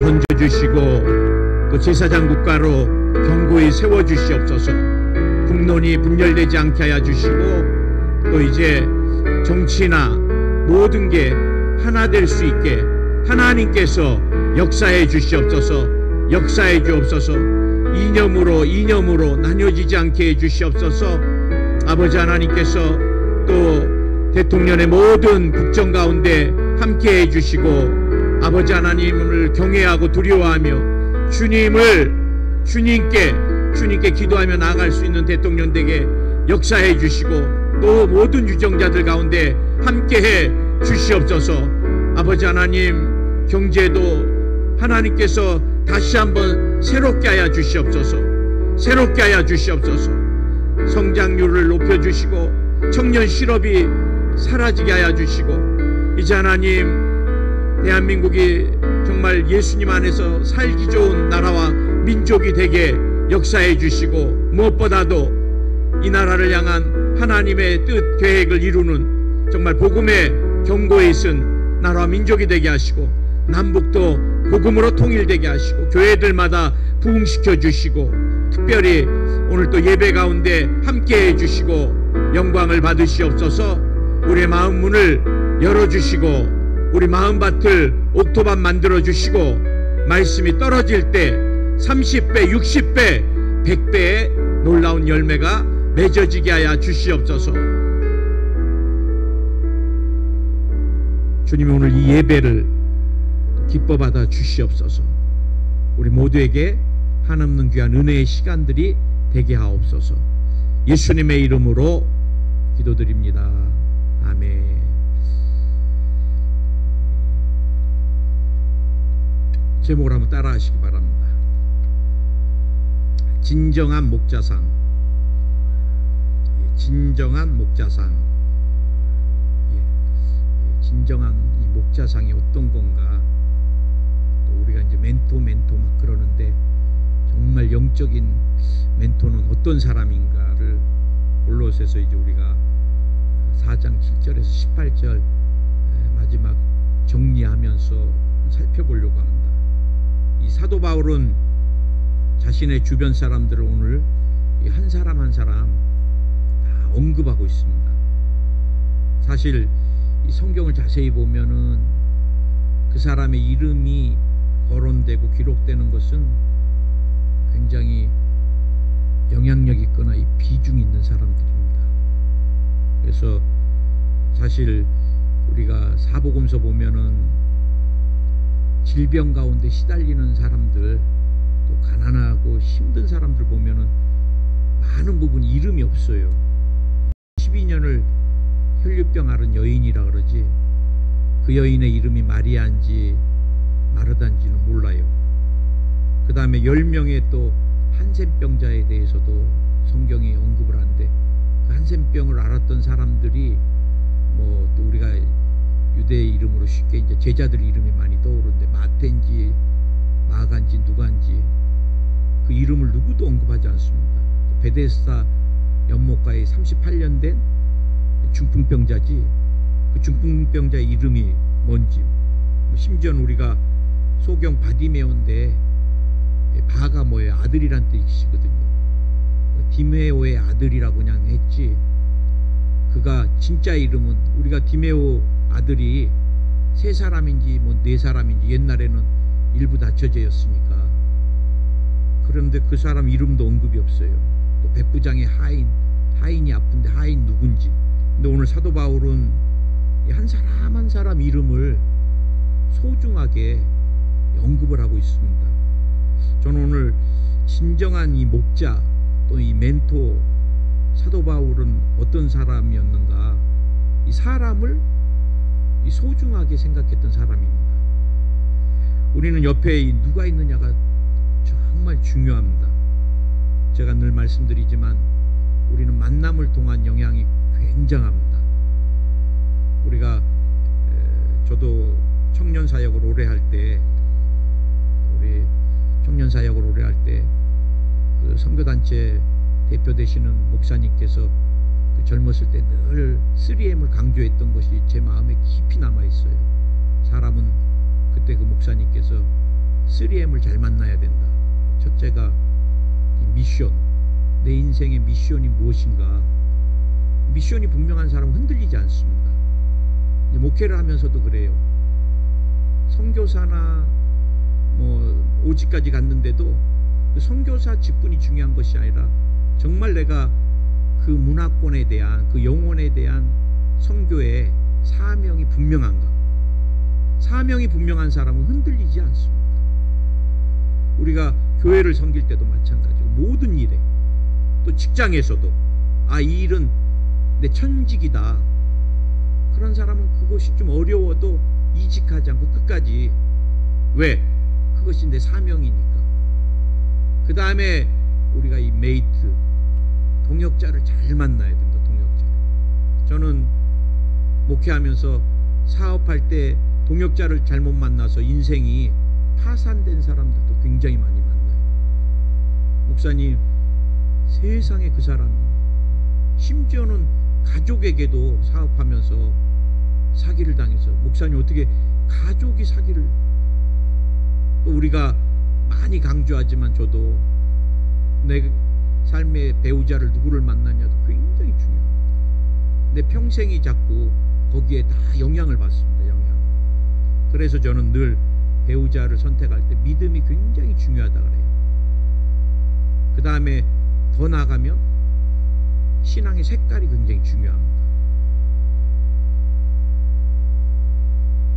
던져주시고 또 제사장 국가로 견고히 세워주시옵소서. 국론이 분열되지 않게 하여 주시고 또 이제 정치나 모든 게 하나 될 수 있게 하나님께서 역사해 주시옵소서. 역사해 주옵소서. 이념으로 나뉘어지지 않게 해 주시옵소서. 아버지 하나님께서 또 대통령의 모든 국정 가운데 함께 해 주시고 아버지 하나님을 경외하고 두려워하며 주님께 기도하며 나아갈 수 있는 대통령 되게 역사해 주시고 또 모든 유정자들 가운데 함께해 주시옵소서. 아버지 하나님, 경제도 하나님께서 다시 한번 새롭게 하여 주시옵소서. 새롭게 하여 주시옵소서. 성장률을 높여주시고 청년 실업이 사라지게 하여 주시고 이제 하나님, 대한민국이 정말 예수님 안에서 살기 좋은 나라와 민족이 되게 역사해 주시고 무엇보다도 이 나라를 향한 하나님의 뜻 계획을 이루는 정말 복음의 경고에 있은 나라와 민족이 되게 하시고 남북도 복음으로 통일되게 하시고 교회들마다 부흥시켜 주시고 특별히 오늘 또 예배 가운데 함께 해주시고 영광을 받으시옵소서. 우리의 마음 문을 열어주시고 우리 마음밭을 옥토밭 만들어주시고 말씀이 떨어질 때 30배, 60배, 100배의 놀라운 열매가 맺어지게 하여 주시옵소서. 주님이 오늘 이 예배를 기뻐 받아 주시옵소서. 우리 모두에게 한없는 귀한 은혜의 시간들이 되게 하옵소서. 예수님의 이름으로 기도드립니다. 아멘. 제목을 한번 따라 하시기 바랍니다. 진정한 목자상. 진정한 목자상. 진정한 이 목자상이 어떤 건가? 또 우리가 이제 멘토 막 그러는데 정말 영적인 멘토는 어떤 사람인가를 골로새서 이제 우리가 4장 7절에서 18절 마지막 정리하면서 살펴보려고 합니다. 이 사도 바울은 자신의 주변 사람들을 오늘 한 사람 한 사람 다 언급하고 있습니다. 사실 이 성경을 자세히 보면은 그 사람의 이름이 거론되고 기록되는 것은 굉장히 영향력 있거나 이 비중 있는 사람들입니다. 그래서 사실 우리가 사복음서 보면은 질병 가운데 시달리는 사람들, 또 가난하고 힘든 사람들 보면은 많은 부분 이름이 없어요. 12년을 혈류병 앓은 여인이라 그러지 그 여인의 이름이 마리아인지 마르다인지는 몰라요. 그 다음에 10명의 또 한센병자에 대해서도 성경이 언급을 하는데 그 한센병을 앓았던 사람들이 뭐 또 우리가 유대의 이름으로 쉽게 이제 제자들 이름이 많이 떠오르는데 마태인지 마가인지 누가인지 그 이름을 누구도 언급하지 않습니다. 베데스다 연못가에 38년 된 중풍병자지 그 중풍병자의 이름이 뭔지, 심지어는 우리가 소경 바디메오인데 바가 뭐예요? 아들이란 뜻이거든요. 디메오의 아들이라고 그냥 했지 그가 진짜 이름은 우리가 디메오 아들이 세 사람인지 뭐 네 사람인지 옛날에는 일부 다처제였으니까 그런데 그 사람 이름도 언급이 없어요. 또 백부장의 하인이 아픈데 하인 누군지. 근데 오늘 사도 바울은 한 사람 한 사람 이름을 소중하게 언급을 하고 있습니다. 저는 오늘 진정한 이 목자 또 이 멘토 사도 바울은 어떤 사람이었는가, 이 사람을 이 소중하게 생각했던 사람입니다. 우리는 옆에 누가 있느냐가 정말 중요합니다. 제가 늘 말씀드리지만 우리는 만남을 통한 영향이 굉장합니다. 우리가 저도 청년사역을 오래 할 때 우리 청년사역을 오래 할 때 그 선교단체 대표 되시는 목사님께서 그 젊었을 때 늘 3M을 강조했던 것이 제 마음에 깊이 남아 있어요. 사람은 그때 그 목사님께서 3M을 잘 만나야 된다. 첫째가 이 미션, 내 인생의 미션이 무엇인가. 미션이 분명한 사람은 흔들리지 않습니다. 목회를 하면서도 그래요. 선교사나 뭐 오직까지 갔는데도 그 선교사 직분이 중요한 것이 아니라 정말 내가 그 문화권에 대한, 그 영혼에 대한 선교의 사명이 분명한가. 사명이 분명한 사람은 흔들리지 않습니다. 우리가 교회를 섬길 때도 마찬가지고 모든 일에, 또 직장에서도 이 일은 내 천직이다. 그런 사람은 그것이 좀 어려워도 이직하지 않고 끝까지. 왜? 그것이 내 사명이니까. 그 다음에 우리가 이 메이트, 동역자를 잘 만나야 된다. 동역자를. 저는 목회하면서 사업할 때 동역자를 잘못 만나서 인생이 파산된 사람들도 굉장히 많이 만나요. 목사님, 세상에 그 사람이, 심지어는 가족에게도 사업하면서 사기를 당해서, 목사님 어떻게 가족이 사기를. 또 우리가 많이 강조하지만 저도 내 삶의 배우자를 누구를 만나냐도 굉장히 중요합니다. 내 평생이 자꾸 거기에 다 영향을 받습니다. 영향. 그래서 저는 늘 배우자를 선택할 때 믿음이 굉장히 중요하다 그래요. 그 다음에 더 나아가면 신앙의 색깔이 굉장히 중요합니다.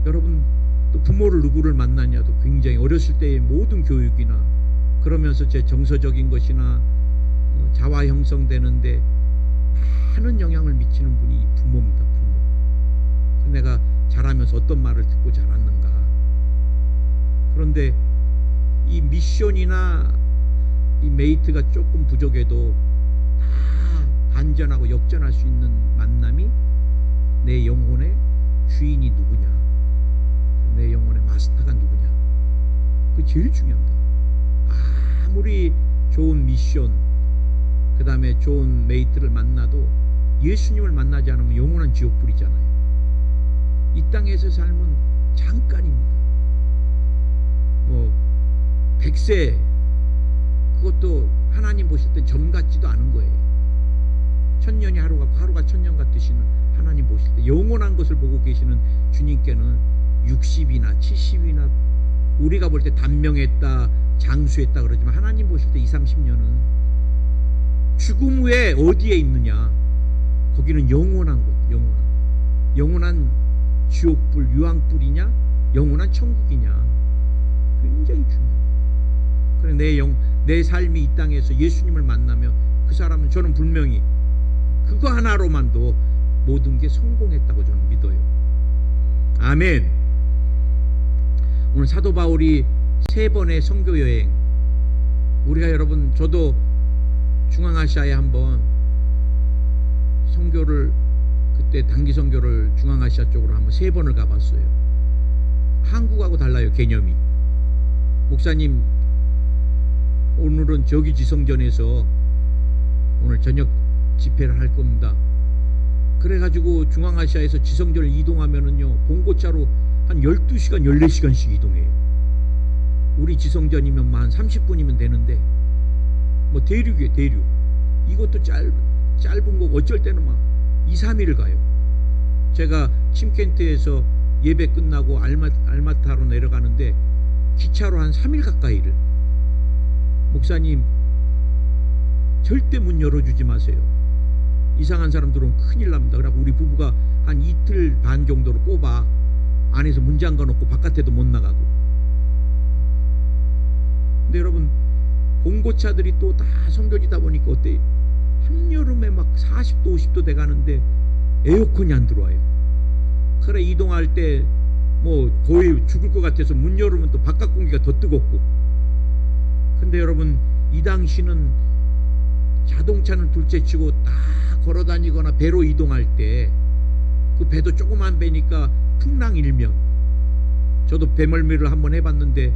여러분, 또 부모를 누구를 만나냐도 굉장히, 어렸을 때의 모든 교육이나 그러면서 제 정서적인 것이나 자화 형성되는데 많은 영향을 미치는 분이 부모입니다. 부모. 내가 자라면서 어떤 말을 듣고 자랐는가. 그런데 이 미션이나 이 메이트가 조금 부족해도 다 반전하고 역전할 수 있는 만남이 내 영혼의 주인이 누구냐, 내 영혼의 마스터가 누구냐. 그게 제일 중요합니다. 아무리 좋은 미션, 그 다음에 좋은 메이트를 만나도 예수님을 만나지 않으면 영원한 지옥불이잖아요. 이 땅에서 삶은 잠깐입니다. 뭐 100세, 그것도 하나님 보실 땐 점 같지도 않은 거예요. 천년이 하루가 천년 같으시는 하나님 보실 때, 영원한 것을 보고 계시는 주님께는 60이나 70이나 우리가 볼 때 단명했다, 장수했다 그러지만 하나님 보실 때 20, 30년은 죽음 후에 어디에 있느냐. 거기는 영원한 곳, 영원한 지옥불, 유황불이냐, 영원한 천국이냐. 굉장히 중요해요. 그래, 내 삶이 이 땅에서 예수님을 만나면 그 사람은, 저는 분명히 그거 하나로만도 모든 게 성공했다고 저는 믿어요. 아멘. 오늘 사도 바울이 3번의 선교 여행, 우리가 여러분, 저도 중앙아시아에 한번 선교를, 그때 단기 선교를 중앙아시아 쪽으로 한번 3번을 가봤어요. 한국하고 달라요, 개념이. 목사님, 오늘은 저기 지성전에서 오늘 저녁 집회를 할 겁니다. 그래가지고 중앙아시아에서 지성전을 이동하면은요, 봉고차로 한 12시간, 14시간씩 이동해요. 우리 지성전이면 한 30분이면 되는데, 뭐 대륙이에요, 대륙. 이것도 짧은 거 어쩔 때는 막 2, 3일을 가요. 제가 침켄트에서 예배 끝나고 알마타로 내려가는데 기차로 한 3일 가까이를. 목사님, 절대 문 열어주지 마세요. 이상한 사람 들어오면 큰일 납니다. 그래서 우리 부부가 한 이틀 반 정도로 꼽아 안에서 문 잠가 놓고 바깥에도 못 나가고. 근데 여러분, 봉고차들이 또 다 선교지다 보니까 어때요? 한여름에 막 40도 50도 돼가는데 에어컨이 안 들어와요. 그래, 이동할 때 뭐 거의 죽을 것 같아서 문 열으면 또 바깥 공기가 더 뜨겁고. 근데 여러분, 이 당시는 자동차는 둘째치고 딱 걸어 다니거나 배로 이동할 때 그 배도 조그만 배니까 풍랑일면, 저도 배멀미를 한번 해봤는데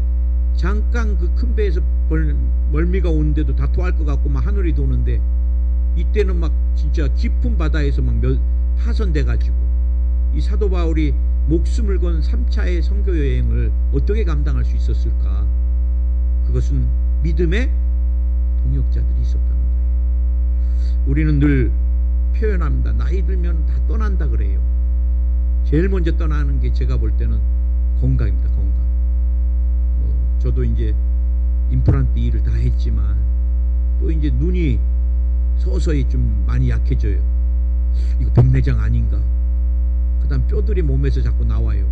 잠깐 그 큰 배에서 멀미가 오는데도 다 토할 것 같고 막 하늘이 도는데, 이때는 막 진짜 깊은 바다에서 막 파손돼 가지고 이 사도 바울이 목숨을 건 3차의 선교 여행을 어떻게 감당할 수 있었을까? 그것은 믿음의 동역자들이 있었다는 거예요. 우리는 늘 표현합니다. 나이 들면 다 떠난다 그래요. 제일 먼저 떠나는 게 제가 볼 때는 건강입니다. 건강. 저도 이제 임플란트 일을 다 했지만 또 이제 눈이 서서히 좀 많이 약해져요. 이거 백내장 아닌가. 그 다음 뼈들이 몸에서 자꾸 나와요.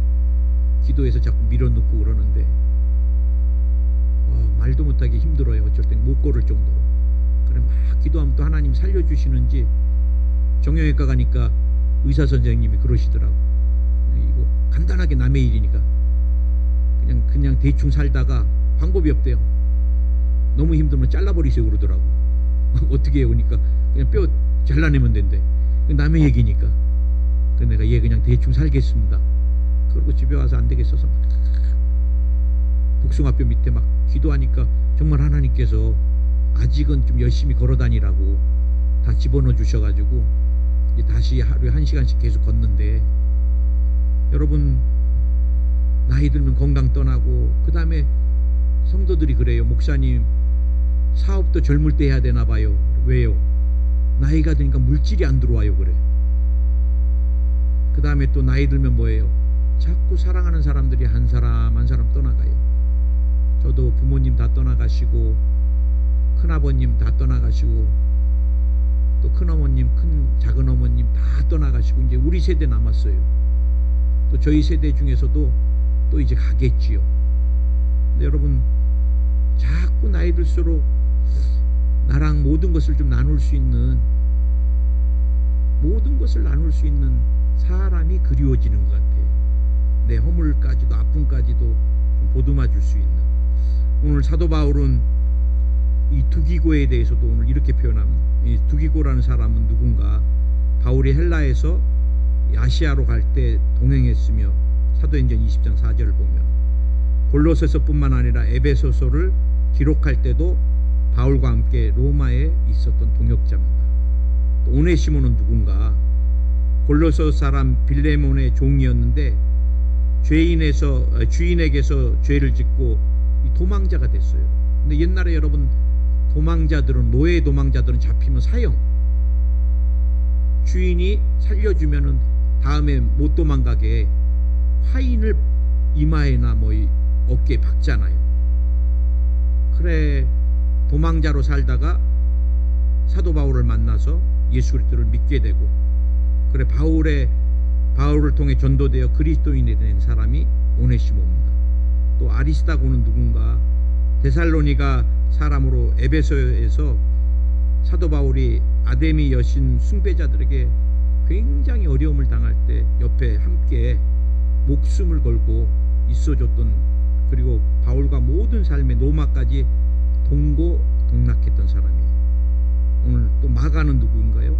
기도해서 자꾸 밀어넣고 그러는데 말도 못하게 힘들어요. 어쩔 땐 못 걸을 정도로. 그래 막 기도하면 또 하나님 살려주시는지 정형외과 가니까 의사 선생님이 그러시더라고. 이거 간단하게 남의 일이니까 그냥 대충 살다가 방법이 없대요. 너무 힘들면 잘라버리세요 그러더라고. 어떻게 해요? 그러니까 그냥 뼈 잘라내면 된대. 남의 얘기니까. 그래서 내가 얘 그냥 대충 살겠습니다. 그리고 집에 와서 안 되겠어서 막 복숭아뼈 밑에 막 기도하니까 정말 하나님께서 아직은 좀 열심히 걸어다니라고 다 집어넣어 주셔가지고 이제 다시 하루에 1시간씩 계속 걷는데, 여러분 나이 들면 건강 떠나고, 그 다음에 성도들이 그래요. 목사님 사업도 젊을 때 해야 되나 봐요. 왜요? 나이가 드니까 물질이 안 들어와요. 그래. 그 다음에 또 나이 들면 뭐예요? 자꾸 사랑하는 사람들이 한 사람 한 사람 떠나가요. 저도 부모님 다 떠나가시고, 큰아버님 다 떠나가시고, 또 큰어머님, 작은 어머님 다 떠나가시고, 이제 우리 세대 남았어요. 또 저희 세대 중에서도 또 이제 가겠지요. 근데 여러분 자꾸 나이 들수록 나랑 모든 것을 좀 나눌 수 있는, 모든 것을 나눌 수 있는 사람이 그리워지는 것 같아요. 내 허물까지도 아픔까지도 좀 보듬어 줄 수 있는. 오늘 사도 바울은 이 두기고에 대해서도 오늘 이렇게 표현합니다. 이 두기고라는 사람은 누군가? 바울이 헬라에서 아시아로 갈 때 동행했으며, 사도행전 20장 4절을 보면 골로새서뿐만 아니라 에베소서를 기록할 때도 바울과 함께 로마에 있었던 동역자입니다. 또 오네시모는 누군가? 골로새 사람 빌레몬의 종이었는데 주인에게서 죄를 짓고 도망자가 됐어요. 근데 옛날에 여러분 도망자들은, 노예 도망자들은 잡히면 사형, 주인이 살려주면은 다음에 못 도망가게 화인을 이마에나 뭐 어깨에 박잖아요. 그래 도망자로 살다가 사도 바울을 만나서 예수 그리스도를 믿게 되고, 그래 바울을 통해 전도되어 그리스도인이 된 사람이 오네시모입니다. 또 아리스다고는 누군가? 데살로니가 사람으로 에베소에서 사도 바울이 아데미 여신 숭배자들에게 굉장히 어려움을 당할 때 옆에 함께 목숨을 걸고 있어줬던, 그리고 바울과 모든 삶의 노마까지 동고동락했던 사람이에요. 오늘 또 마가는 누구인가요?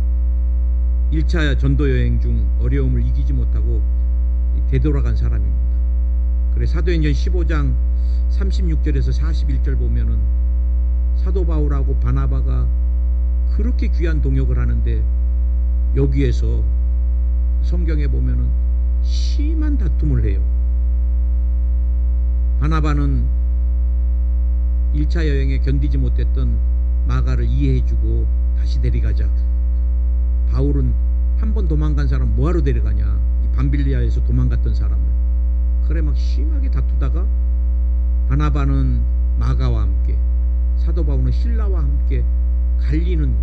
1차 전도 여행 중 어려움을 이기지 못하고 되돌아간 사람입니다. 그래 사도행전 15장 36절에서 41절 보면은 사도 바울하고 바나바가 그렇게 귀한 동역을 하는데, 여기에서 성경에 보면은 심한 다툼을 해요. 바나바는 1차 여행에 견디지 못했던 마가를 이해해주고 다시 데려가자. 바울은 한 번 도망간 사람 뭐하러 데려가냐, 이 밤빌리아에서 도망갔던 사람을. 그래 막 심하게 다투다가 바나바는 마가와 함께, 사도 바울은 실라와 함께 갈리는,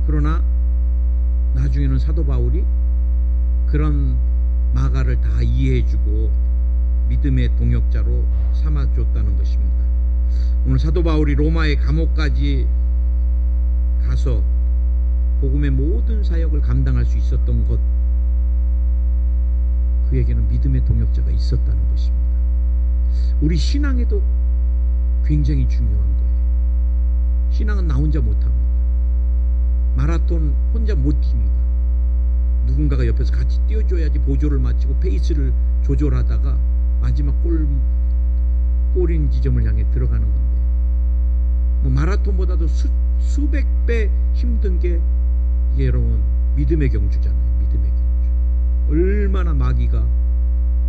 그러나 나중에는 사도 바울이 그런 마가를 다 이해해주고 믿음의 동역자로 삼아줬다는 것입니다. 오늘 사도 바울이 로마의 감옥까지 가서 복음의 모든 사역을 감당할 수 있었던 것, 그에게는 믿음의 동역자가 있었다는 것입니다. 우리 신앙에도 굉장히 중요한 거예요. 신앙은 나 혼자 못합니다. 마라톤 혼자 못 뜁니다. 누군가가 옆에서 같이 뛰어줘야지 보조를 맞추고 페이스를 조절하다가 마지막 골인 지점을 향해 들어가는 건데, 뭐 마라톤보다도 수백 배 힘든 게 여러분 믿음의 경주잖아요. 믿음의 경주. 얼마나 마귀가,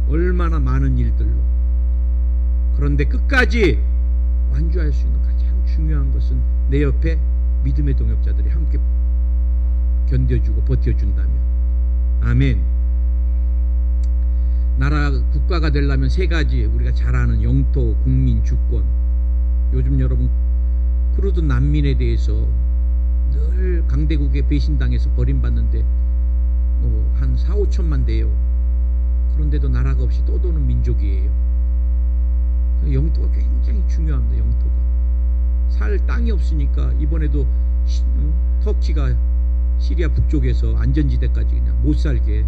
얼마나 많은 일들로. 그런데 끝까지 완주할 수 있는 가장 중요한 것은 내 옆에 믿음의 동역자들이 함께 견뎌주고 버텨준다면. 아멘. 나라 국가가 되려면 세 가지, 우리가 잘 아는 영토, 국민, 주권. 요즘 여러분 크루드 난민에 대해서 늘 강대국에 배신당해서 버림받는데 뭐 한 4, 5천만 돼요. 그런데도 나라가 없이 떠도는 민족이에요. 영토가 굉장히 중요합니다. 영토가. 살 땅이 없으니까 이번에도 터키가 시리아 북쪽에서 안전지대까지 그냥 못 살게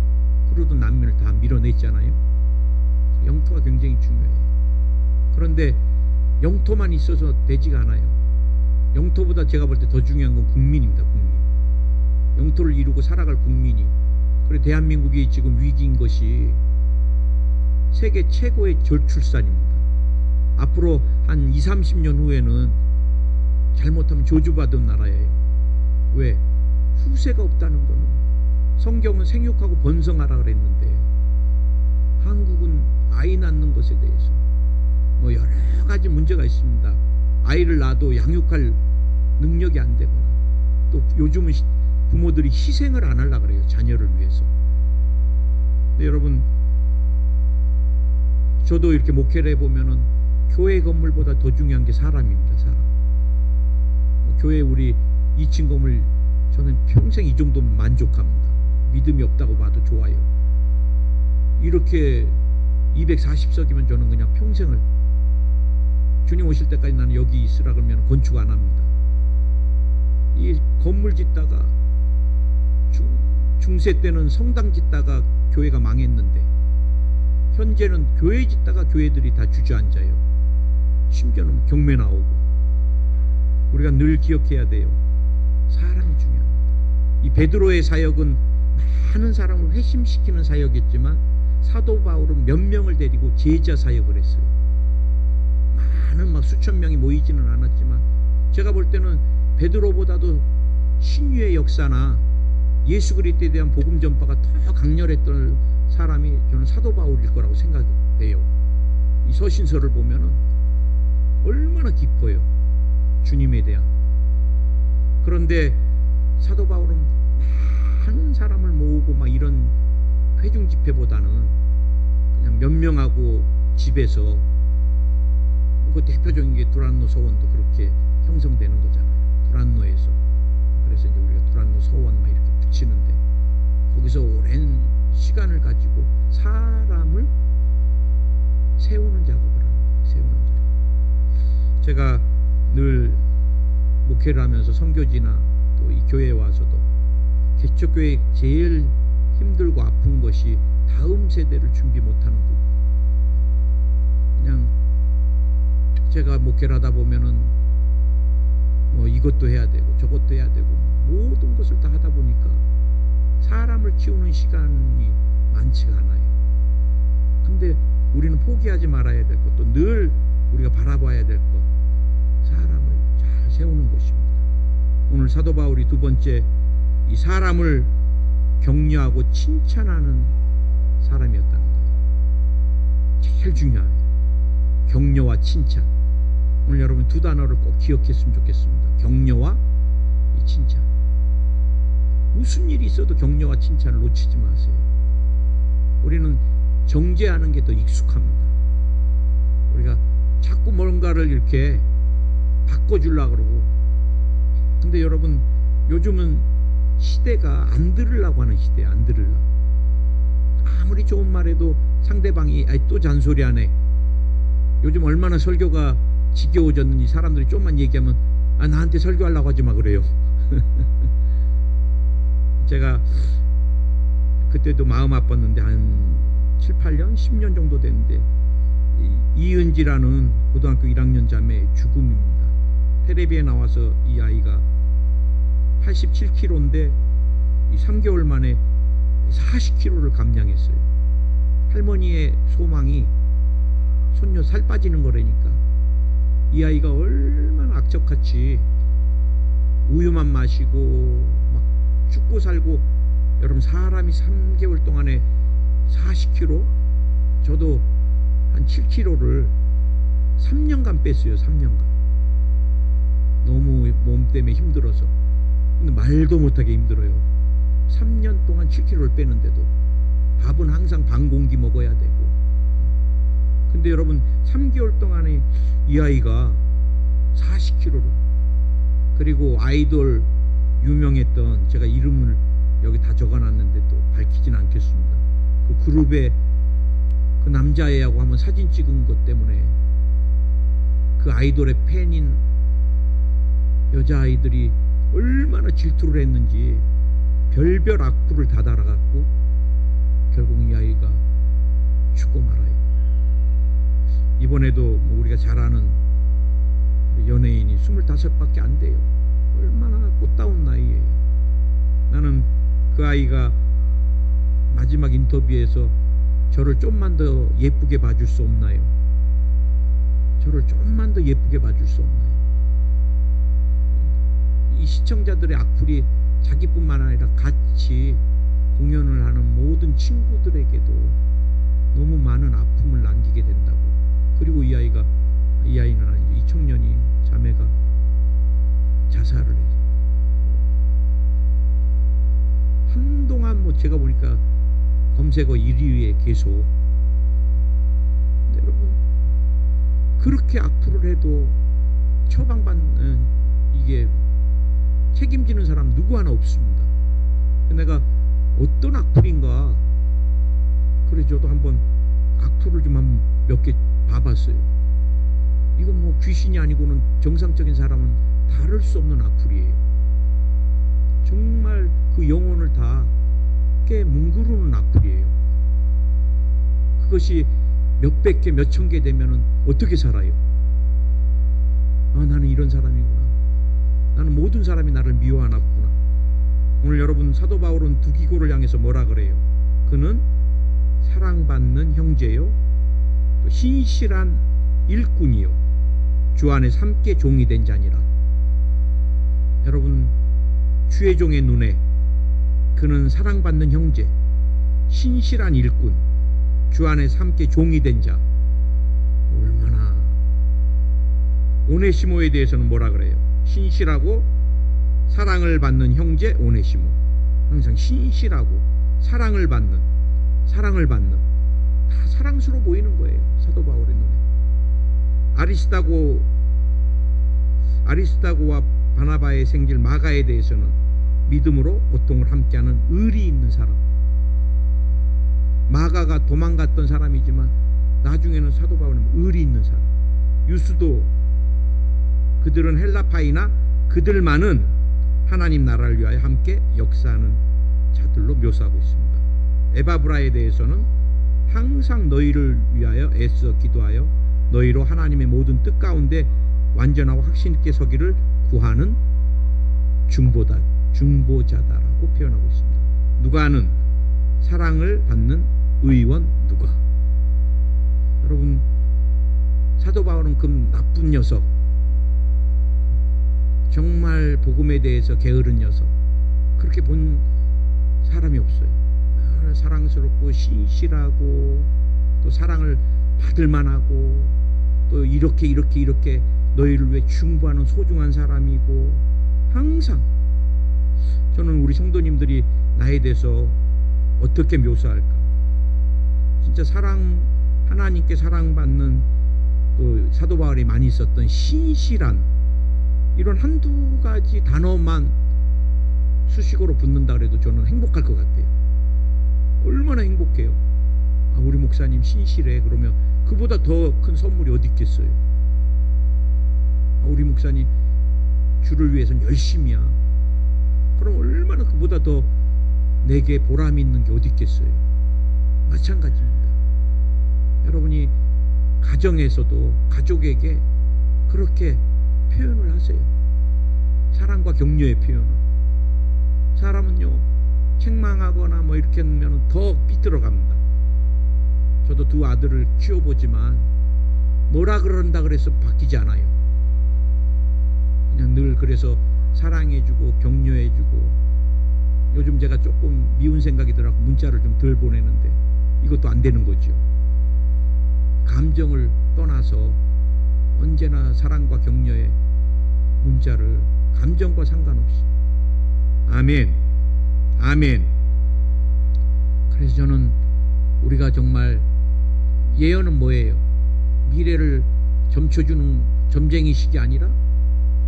크루드 난민을 다 밀어냈잖아요. 영토가 굉장히 중요해요. 그런데 영토만 있어서 되지가 않아요. 영토보다 제가 볼 때 더 중요한 건 국민입니다. 국민. 영토를 이루고 살아갈 국민이. 그래 대한민국이 지금 위기인 것이 세계 최고의 저출산입니다. 앞으로 한 20, 30년 후에는 잘못하면 저주받은 나라예요. 왜? 후세가 없다는 거는. 성경은 생육하고 번성하라 그랬는데 한국은 아이 낳는 것에 대해서 뭐 여러 가지 문제가 있습니다. 아이를 낳아도 양육할 능력이 안 되거나, 또 요즘은 부모들이 희생을 안 하려고 그래요. 자녀를 위해서. 근데 여러분, 저도 이렇게 목회를 해보면은 교회 건물보다 더 중요한 게 사람입니다. 사람. 뭐 교회 우리 2층 건물 저는 평생 이 정도면 만족합니다. 믿음이 없다고 봐도 좋아요. 이렇게 240석이면 저는 그냥 평생을, 주님 오실 때까지 나는 여기 있으라 그러면 건축 안 합니다. 이 건물 짓다가 중세 때는 성당 짓다가 교회가 망했는데 현재는 교회 짓다가 교회들이 다 주저앉아요. 심지어는 경매 나오고. 우리가 늘 기억해야 돼요. 사람이 중요합니다. 이 베드로의 사역은 많은 사람을 회심시키는 사역이었지만 사도 바울은 몇 명을 데리고 제자 사역을 했어요. 많은 막 수천 명이 모이지는 않았지만 제가 볼 때는 베드로보다도 신유의 역사나 예수 그리스도에 대한 복음 전파가 더 강렬했던 사람이 저는 사도 바울일 거라고 생각돼요. 이 서신서를 보면은 얼마나 깊어요. 주님에 대한. 그런데 사도 바울은 많은 사람을 모으고 막 이런 회중 집회보다는 그냥 몇 명하고 집에서, 그 대표적인 게 두란노 서원도 그렇게 형성되는 거잖아요. 두란노에서. 그래서 이제 우리가 두란노 서원 막 이렇게 붙이는데 거기서 오랜 시간을 가지고 사람을 세우는 작업을 하는 거예요. 세우는 작업. 제가 늘 목회를 하면서 선교지나 또 이 교회에 와서도 개척교회 제일 힘들고 아픈 것이 다음 세대를 준비 못하는 부분. 그냥 제가 목회를 하다 보면은 뭐 이것도 해야 되고 저것도 해야 되고 모든 것을 다 하다 보니까 사람을 키우는 시간이 많지가 않아요. 근데 우리는 포기하지 말아야 될 것도 늘 우리가 바라봐야 될 것, 사람을 잘 세우는 것입니다. 오늘 사도 바울이 두 번째, 이 사람을 격려하고 칭찬하는 사람이었다는 거예요. 제일 중요해요. 격려와 칭찬. 오늘 여러분 두 단어를 꼭 기억했으면 좋겠습니다. 격려와 이 칭찬. 무슨 일이 있어도 격려와 칭찬을 놓치지 마세요. 우리는 정죄하는 게 더 익숙합니다. 우리가 자꾸 뭔가를 이렇게 바꿔주려고 그러고. 근데 여러분, 요즘은 시대가 안 들으려고 하는 시대야. 안 들으려고. 아무리 좋은 말해도 상대방이 또 잔소리하네. 요즘 얼마나 설교가 지겨워졌는지 사람들이 좀만 얘기하면 나한테 설교하려고 하지 마 그래요. 제가 그때도 마음 아팠는데 한 7, 8년, 10년 정도 됐는데 이은지라는 고등학교 1학년 자매 죽음입니다. 텔레비에 나와서 이 아이가 87kg인데 3개월 만에 40kg를 감량했어요. 할머니의 소망이 손녀 살 빠지는 거라니까. 이 아이가 얼마나 악착같이 우유만 마시고 막 죽고 살고. 여러분, 사람이 3개월 동안에 40kg, 저도 한 7kg를 3년간 뺐어요. 3년간. 너무 몸 때문에 힘들어서. 근데 말도 못하게 힘들어요. 3년 동안 7kg를 빼는데도 밥은 항상 반 공기 먹어야 되고. 근데 여러분 3개월 동안에 이 아이가 40kg를, 그리고 아이돌 유명했던, 제가 이름을 여기 다 적어놨는데 또 밝히진 않겠습니다. 그 그룹에 그 남자애하고 한번 사진 찍은 것 때문에 그 아이돌의 팬인 여자아이들이 얼마나 질투를 했는지 별별 악플을 다 달아갖고 결국 이 아이가 죽고 말아요. 이번에도 뭐 우리가 잘 아는 연예인이 25밖에 안 돼요. 얼마나 꽃다운 나이예요. 나는 그 아이가 마지막 인터뷰에서 저를 좀만 더 예쁘게 봐줄 수 없나요? 저를 좀만 더 예쁘게 봐줄 수 없나요? 이 시청자들의 악플이 자기뿐만 아니라 같이 공연을 하는 모든 친구들에게도 너무 많은 아픔을 남기게 된다고. 그리고 이 아이는 아니죠. 이 청년이, 자매가 자살을 해요. 한동안 뭐 제가 보니까 검색어 1위에 계속. 근데 여러분, 그렇게 악플을 해도 처방받는, 이게 책임지는 사람 누구 하나 없습니다. 내가 어떤 악플인가, 그래 저도 한번 악플을 좀 한 몇 개 봐봤어요. 이건 뭐 귀신이 아니고는 정상적인 사람은 다룰 수 없는 악플이에요. 정말 그 영혼을 다 깨 뭉그르는 악플이에요. 그것이 몇백 개, 몇천 개 되면은 어떻게 살아요? 아, 나는 이런 사람이구나. 나는 모든 사람이 나를 미워하나 보구나. 오늘 여러분, 사도 바울은 두기고를 향해서 뭐라 그래요? 그는 사랑받는 형제요, 또 신실한 일꾼이요, 주 안에 함께 종이 된 자니라. 여러분, 주의 종의 눈에 그는 사랑받는 형제, 신실한 일꾼, 주 안에서 함께 종이 된 자. 얼마나. 오네시모에 대해서는 뭐라 그래요? 신실하고 사랑을 받는 형제 오네시모. 항상 신실하고 사랑을 받는 다 사랑스러워 보이는 거예요. 사도 바울의 눈에. 아리스다고와 바나바의 생질 마가에 대해서는 믿음으로 고통을 함께하는 의리 있는 사람. 마가가 도망갔던 사람이지만 나중에는 사도 바울은 의리 있는 사람. 유수도, 그들은 헬라파이나 그들만은 하나님 나라를 위하여 함께 역사하는 자들로 묘사하고 있습니다. 에바브라에 대해서는 항상 너희를 위하여 애써 기도하여 너희로 하나님의 모든 뜻 가운데 완전하고 확신 있게 서기를 구하는 중보자다라고 표현하고 있습니다. 누가는 사랑을 받는 의원 누가. 여러분, 사도 바울은 그 나쁜 녀석, 정말 복음에 대해서 게으른 녀석, 그렇게 본 사람이 없어요. 사랑스럽고 신실하고 또 사랑을 받을 만하고 또 이렇게 너희를 위해 중보하는 소중한 사람이고. 항상 저는 우리 성도님들이 나에 대해서 어떻게 묘사할까? 진짜 하나님께 사랑받는, 또 사도 바울이 많이 썼던 신실한, 이런 한두 가지 단어만 수식어로 붙는다 그래도 저는 행복할 것 같아요. 얼마나 행복해요. 아, 우리 목사님 신실해. 그러면 그보다 더 큰 선물이 어디 있겠어요? 아, 우리 목사님 주를 위해서는 열심이야. 그럼 얼마나 그보다 더 내게 보람 있는 게 어디 있겠어요? 마찬가지입니다. 여러분이 가정에서도 가족에게 그렇게 표현을 하세요. 사랑과 격려의 표현을. 사람은요, 책망하거나 뭐 이렇게 하면 더 삐뚤어갑니다. 저도 두 아들을 키워보지만 뭐라 그런다 그래서 바뀌지 않아요. 그냥 늘 그래서 사랑해주고 격려해주고. 요즘 제가 조금 미운 생각이 들어서 문자를 좀 덜 보내는데 이것도 안 되는 거죠. 감정을 떠나서 언제나 사랑과 격려의 문자를 감정과 상관없이 아멘, 아멘. 그래서 저는 우리가 정말 예언은 뭐예요? 미래를 점쳐주는 점쟁이식이 아니라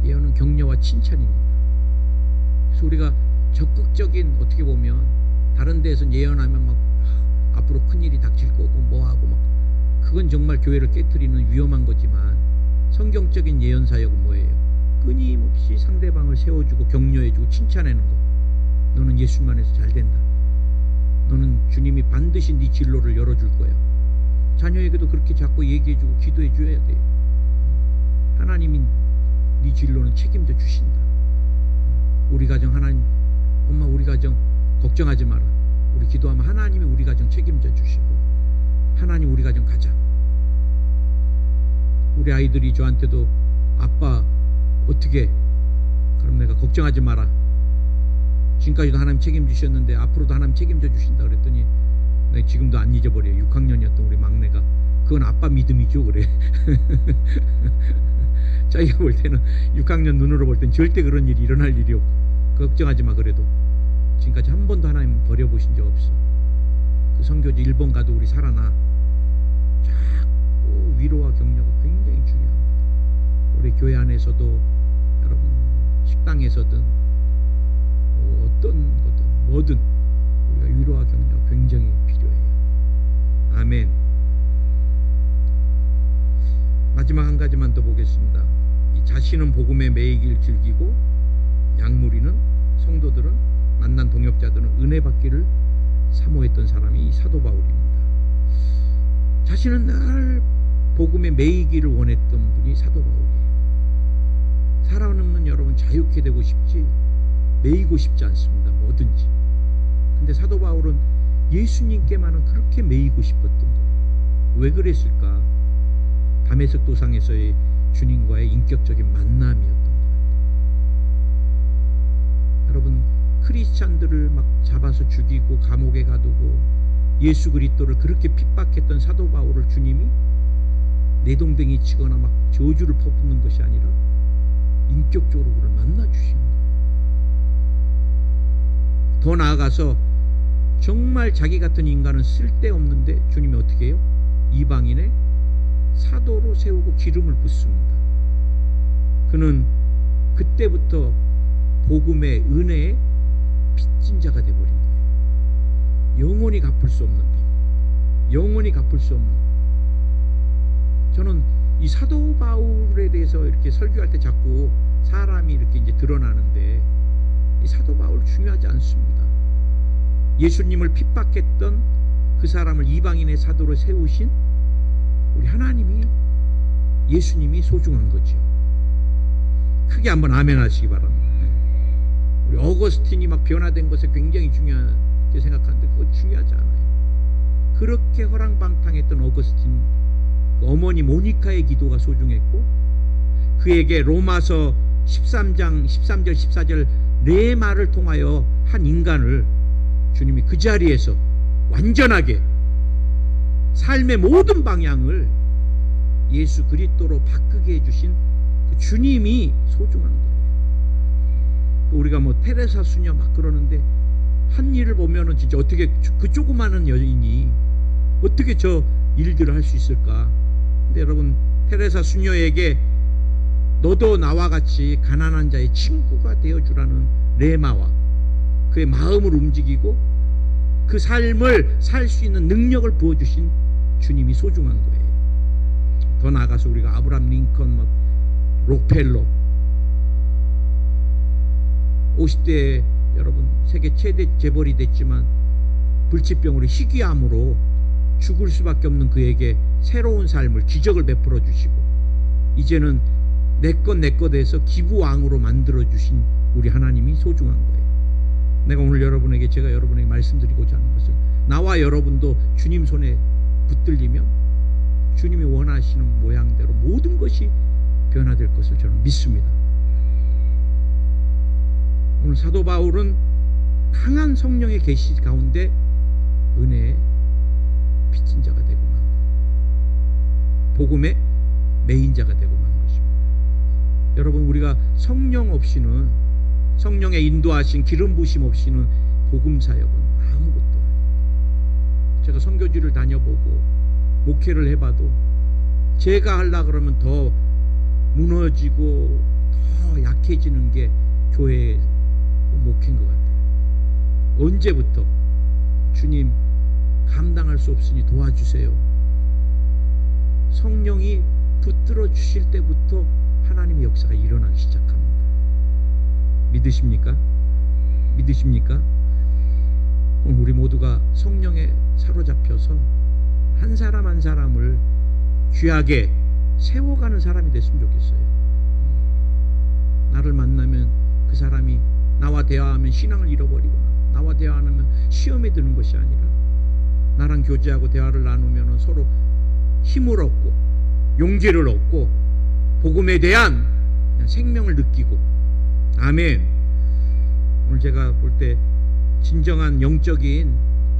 예언은 격려와 칭찬입니다. 그래서 우리가 적극적인, 어떻게 보면 다른 데에서는 예언하면 막 앞으로 큰일이 닥칠 거고 뭐하고 막, 그건 정말 교회를 깨트리는 위험한 거지만 성경적인 예언 사역은 뭐예요? 끊임없이 상대방을 세워주고 격려해주고 칭찬하는 거. 너는 예수님 안에서 잘 된다. 너는 주님이 반드시 네 진로를 열어줄 거야. 자녀에게도 그렇게 자꾸 얘기해주고 기도해줘야 돼요. 하나님이 네 진로는 책임져 주신다. 우리 가정 하나님, 엄마 우리 가정 걱정하지 마라. 우리 기도하면 하나님이 우리 가정 책임져 주시고, 하나님 우리 가정 가자. 우리 아이들이 저한테도 아빠 어떻게, 그럼 내가 걱정하지 마라. 지금까지도 하나님 책임주셨는데 앞으로도 하나님 책임져 주신다 그랬더니 내가 지금도 안 잊어버려요. 6학년이었던 우리 막내가 그건 아빠 믿음이죠 그래. 자기가 볼 때는 6학년 눈으로 볼 땐 절대 그런 일이 일어날 일이 없고, 걱정하지 마. 그래도 지금까지 한 번도 하나님 버려보신 적 없어. 그 선교지 일본 가도 우리 살아나. 자꾸 위로와 격려가 굉장히 중요합니다. 우리 교회 안에서도 여러분 식당에서든 어떤 거든 뭐든 우리가 위로와 격려가 굉장히 필요해요. 아멘. 마지막 한 가지만 더 보겠습니다. 이 자신은 복음에 매이길 즐기고 약물이는 성도들은 만난 동역자들은 은혜 받기를 사모했던 사람이 이 사도 바울입니다. 자신은 늘 복음에 매이기를 원했던 분이 사도 바울이에요. 사람은 여러분 자유케 되고 싶지 매이고 싶지 않습니다. 뭐든지. 근데 사도 바울은 예수님께만은 그렇게 매이고 싶었던 거예요. 왜 그랬을까? 다메섹 도상에서의 주님과의 인격적인 만남이었던 것 같아요. 여러분 크리스찬들을 막 잡아서 죽이고 감옥에 가두고 예수 그리스도를 그렇게 핍박했던 사도 바울을 주님이 내동댕이 치거나 막 저주를 퍼붓는 것이 아니라 인격적으로 그를 만나 주시는 거예요. 더 나아가서 정말 자기 같은 인간은 쓸데없는데 주님이 어떻게 해요? 이방인의 사도로 세우고 기름을 붓습니다. 그는 그때부터 복음의 은혜의 빚진 자가 되어버린 거예요. 영원히 갚을 수 없는 빚, 영원히 갚을 수 없는. 저는 이 사도 바울에 대해서 이렇게 설교할 때 자꾸 사람이 이렇게 이제 드러나는데 이 사도 바울 중요하지 않습니다. 예수님을 핍박했던 그 사람을 이방인의 사도로 세우신 우리 하나님이, 예수님이 소중한 거죠. 크게 한번 아멘 하시기 바랍니다. 우리 어거스틴이 막 변화된 것에 굉장히 중요하게 생각하는데 그건 중요하지 않아요. 그렇게 허랑방탕했던 어거스틴, 그 어머니 모니카의 기도가 소중했고, 그에게 로마서 13장 13절 14절 네 말을 통하여 한 인간을 주님이 그 자리에서 완전하게 삶의 모든 방향을 예수 그리스도로 바꾸게 해주신 그 주님이 소중한 거예요. 또 우리가 뭐 테레사 수녀 막 그러는데 한 일을 보면은 진짜 어떻게 그 조그마한 여인이 어떻게 저 일들을 할 수 있을까? 근데 여러분 테레사 수녀에게 너도 나와 같이 가난한 자의 친구가 되어주라는 레마와 그의 마음을 움직이고 그 삶을 살 수 있는 능력을 부어주신 주님이 소중한 거예요. 더 나아가서 우리가 아브라함 링컨, 뭐 록펠러, 50대에 여러분 세계 최대 재벌이 됐지만 불치병으로 희귀암으로 죽을 수밖에 없는 그에게 새로운 삶을, 기적을 베풀어 주시고 이제는 내 것 해서 기부왕으로 만들어 주신 우리 하나님이 소중한 거예요. 내가 오늘 여러분에게, 제가 여러분에게 말씀드리고자 하는 것은, 나와 여러분도 주님 손에 붙들리면 주님이 원하시는 모양대로 모든 것이 변화될 것을 저는 믿습니다. 오늘 사도 바울은 강한 성령의 계시 가운데 은혜의 빚진 자가 되고 만, 복음의 매인 자가 되고 만. 여러분, 우리가 성령 없이는, 성령의 인도하신 기름 부심 없이는 복음 사역은 아무것도 아니에요. 제가 선교지를 다녀보고 목회를 해봐도 제가 하려 그러면 더 무너지고 더 약해지는 게 교회의 목회인 것 같아요. 언제부터 주님 감당할 수 없으니 도와주세요. 성령이 붙들어 주실 때부터 하나님의 역사가 일어나기 시작합니다. 믿으십니까? 믿으십니까? 오늘 우리 모두가 성령에 사로잡혀서 한 사람 한 사람을 귀하게 세워가는 사람이 됐으면 좋겠어요. 나를 만나면 그 사람이 나와 대화하면 신앙을 잃어버리거나 나와 대화 안 하면 시험에 드는 것이 아니라 나랑 교제하고 대화를 나누면 서로 힘을 얻고 용기를 얻고 복음에 대한 생명을 느끼고. 아멘. 오늘 제가 볼 때 진정한 영적인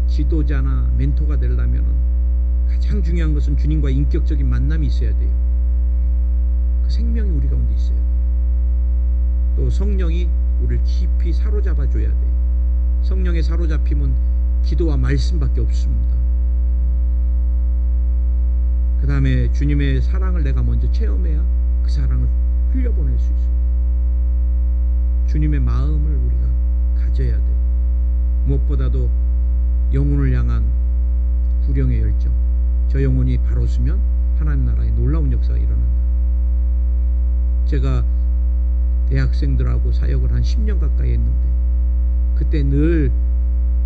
지도자나 멘토가 되려면 가장 중요한 것은 주님과 인격적인 만남이 있어야 돼요. 그 생명이 우리 가운데 있어야 돼요. 또 성령이 우리를 깊이 사로잡아 줘야 돼요. 성령에 사로잡히면 기도와 말씀밖에 없습니다. 그 다음에 주님의 사랑을 내가 먼저 체험해야 그 사랑을 흘려보낼 수 있어요. 주님의 마음을 우리가 가져야 돼요. 무엇보다도 영혼을 향한 구령의 열정. 저 영혼이 바로 서면 하나님 나라의 놀라운 역사가 일어난다. 제가 대학생들하고 사역을 한 10년 가까이 했는데 그때 늘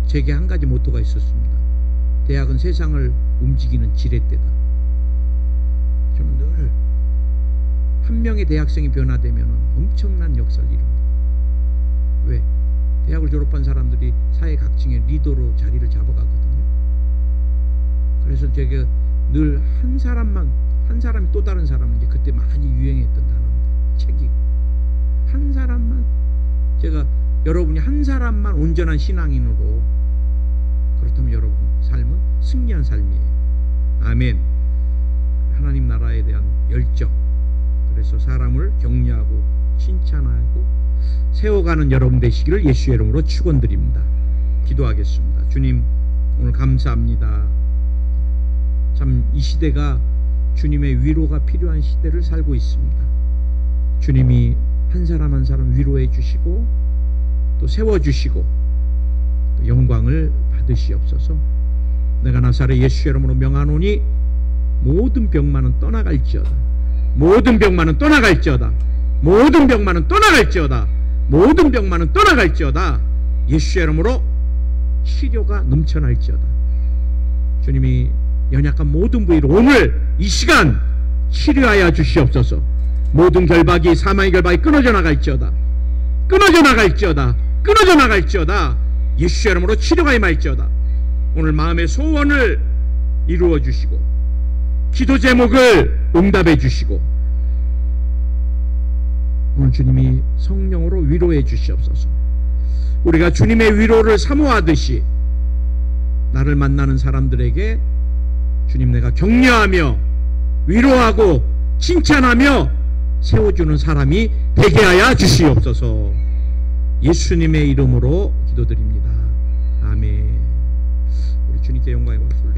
제게 한 가지 모토가 있었습니다. 대학은 세상을 움직이는 지렛대다. 저는 늘 한 명의 대학생이 변화되면 엄청난 역사를 이룹니다. 왜? 대학을 졸업한 사람들이 사회 각층의 리더로 자리를 잡아가거든요. 그래서 제가 늘 한 사람이 또 다른 사람은 이제 그때 많이 유행했던 단어인데 책이 한 사람만, 제가 여러분이 한 사람만 온전한 신앙인으로, 그렇다면 여러분 삶은 승리한 삶이에요. 아멘. 하나님 나라에 대한 열정. 그래서 사람을 격려하고 칭찬하고 세워가는 여러분 되시기를 예수의 이름으로 축원드립니다. 기도하겠습니다. 주님, 오늘 감사합니다. 참 이 시대가 주님의 위로가 필요한 시대를 살고 있습니다. 주님이 한 사람 한 사람 위로해 주시고 또 세워주시고 또 영광을 받으시옵소서. 내가 나사렛 예수의 이름으로 명하노니 모든 병만은 떠나갈지어다. 모든 병만은 떠나갈지어다. 모든 병만은 떠나갈지어다. 모든 병만은 떠나갈지어다. 예수의 이름으로 치료가 넘쳐날지어다. 주님이 연약한 모든 부위로 오늘 이 시간 치료하여 주시옵소서. 모든 결박이, 사망의 결박이 끊어져 나갈지어다. 끊어져 나갈지어다. 끊어져 나갈지어다. 예수의 이름으로 치료가 임할지어다. 오늘 마음의 소원을 이루어 주시고 기도 제목을 응답해 주시고 오늘 주님이 성령으로 위로해 주시옵소서. 우리가 주님의 위로를 사모하듯이 나를 만나는 사람들에게 주님, 내가 격려하며 위로하고 칭찬하며 세워주는 사람이 되게 하여 주시옵소서. 예수님의 이름으로 기도드립니다. 아멘. 우리 주님께 영광의 박수를